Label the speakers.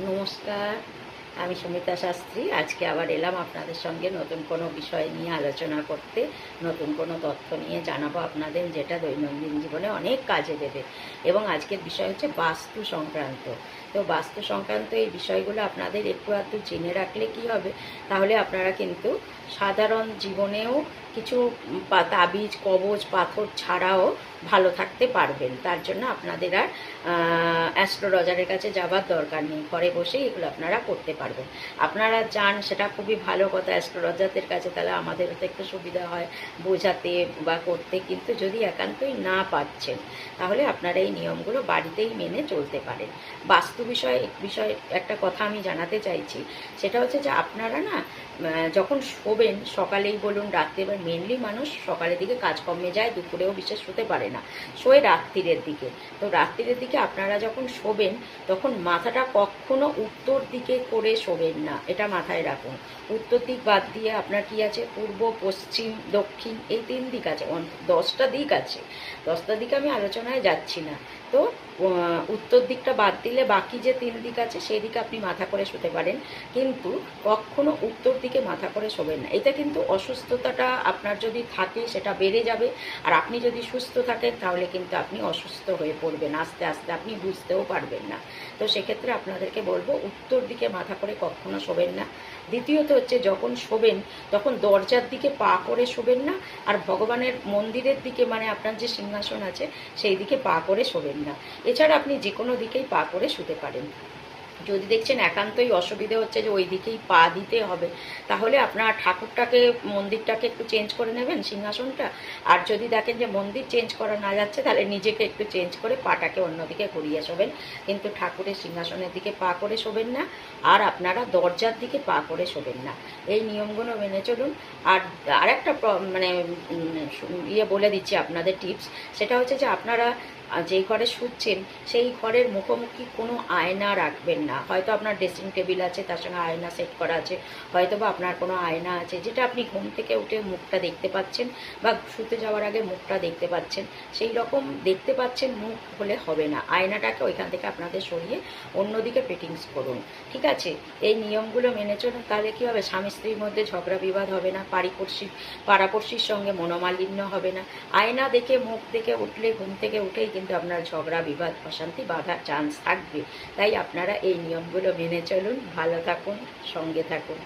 Speaker 1: নমস্কার, আমি সুমিতা শাস্ত্রী। আজকে আবার এলাম আপনাদের সঙ্গে নতুন কোনো বিষয় নিয়ে আলোচনা করতে, নতুন কোনো তথ্য নিয়ে জানাবো আপনাদের, যেটা দৈনন্দিন জীবনে অনেক কাজে দেবে। এবং আজকের বিষয় হচ্ছে বাস্তু সংক্রান্ত। তো বাস্তু সংক্রান্ত এই বিষয়গুলো আপনাদের একটু আধটু জেনে রাখলে কি হবে, তাহলে আপনারা কিন্তু সাধারণ জীবনেও কিছু তাবিজ কবচ পাথর ছাড়াও ভালো থাকতে পারবেন। তার জন্য আপনাদের আর অ্যাস্ট্রোলজারের কাছে যাবার দরকার নেই, ঘরে বসেই এগুলো আপনারা করতে পারবেন। আপনারা যান, সেটা খুবই ভালো কথা, অ্যাস্ট্রোলজারদের কাছে, তাহলে আমাদেরও তো একটু সুবিধা হয় বোঝাতে বা করতে। কিন্তু যদি একান্তই না পারছেন, তাহলে আপনারা এই নিয়মগুলো বাড়িতেই মেনে চলতে পারেন। বাস্তু বিষয়ে একটা কথা আমি জানাতে চাইছি, সেটা হচ্ছে যে আপনারা না যখন শোবেন, সকালেই বলুন রাত্রে, এবার মেনলি মানুষ সকালের দিকে কাজকর্মে যায়, দুপুরেও বিশেষ শুতে পারে না, শোয় রাত্রিরের দিকে। তো রাত্রিরের দিকে আপনারা যখন শোবেন, তখন মাথাটা কখনো উত্তর দিকে করে শোবেন না, এটা মাথায় রাখুন। উত্তর দিক বাদ দিয়ে আপনার কি আছে, পূর্ব পশ্চিম দক্ষিণ, এই 3 দিক আছে, 10টা দিক আছে। 10টা দিকে আমি আলোচনায় যাচ্ছি না। তো উত্তর দিকটা বাদ দিলে বাকি যে 3 দিক আছে, সেই দিকে আপনি মাথা করে শুতে পারেন, কিন্তু কখনো উত্তর দিকে মাথা করে শোবেন না। এটা কিন্তু অসুস্থতাটা আপনার যদি থাকে সেটা বেড়ে যাবে, আর আপনি যদি সুস্থ থাকেন তাহলে কিন্তু আপনি অসুস্থ হয়ে পড়বেন আস্তে আস্তে, আপনি বুঝতেও পারবেন না। তো সেক্ষেত্রে আপনাদেরকে বলবো, উত্তর দিকে মাথা করে কখনো শোবেন না। দ্বিতীয়ত হচ্ছে, যখন শোবেন তখন দরজার দিকে পা করে শোবেন না, আর ভগবানের মন্দিরের দিকে, মানে আপনার যে সিংহাসন আছে সেই দিকে পা করে শোবেন না। এছাড়া আপনি যে কোনো দিকেই পা করে শুতে পারেন। যদি দেখছেন একান্তই অসুবিধে হচ্ছে যে ওই দিকেই পা দিতে হবে, তাহলে আপনার ঠাকুরটাকে, মন্দিরটাকে একটু চেঞ্জ করে নেবেন, সিংহাসনটা। আর যদি দেখেন যে মন্দির চেঞ্জ করা না যাচ্ছে, তাহলে নিজেকে একটু চেঞ্জ করে পাটাকে অন্যদিকে ঘুরিয়ে শোবেন, কিন্তু ঠাকুরের সিংহাসনের দিকে পা করে শোবেন না। আর আপনারা দরজার দিকে পা করে শোবেন না। এই নিয়মগুলো মেনে চলুন। আর আরেকটা মানে বলে দিচ্ছি আপনাদের টিপস, সেটা হচ্ছে যে আপনারা যেই ঘরে শুচ্ছেন সেই ঘরের মুখোমুখি কোনো আয়না রাখবেন না। হয়তো আপনার ড্রেসিং টেবিল আছে, তার সঙ্গে আয়না সেট করা আছে, হয়তো বা আপনার কোনো আয়না আছে যেটা আপনি ঘুম থেকে উঠে মুখটা দেখতে পাচ্ছেন, বা শুতে যাওয়ার আগে মুখটা দেখতে পাচ্ছেন। সেই রকম দেখতে পাচ্ছেন মুখ হলে হবে না, আয়নাটাকে ওইখান থেকে আপনাদের সরিয়ে অন্যদিকে ফিটিংস করুন, ঠিক আছে? এই নিয়মগুলো মেনে চলুন, তাহলে কী হবে, স্বামী স্ত্রীর মধ্যে ঝগড়া বিবাদ হবে না, পাড়াপড়শির সঙ্গে মনোমালিন্য হবে না। আয়না দেখে মুখ দেখে উঠলে, ঘুম থেকে উঠেই কিন্তু আপনার ঝগড়া বিবাদ অশান্তি বাঁধার চান্স থাকবে। তাই আপনারা এই নিয়মগুলো মেনে চলুন, ভালো থাকুন, সঙ্গে থাকুন।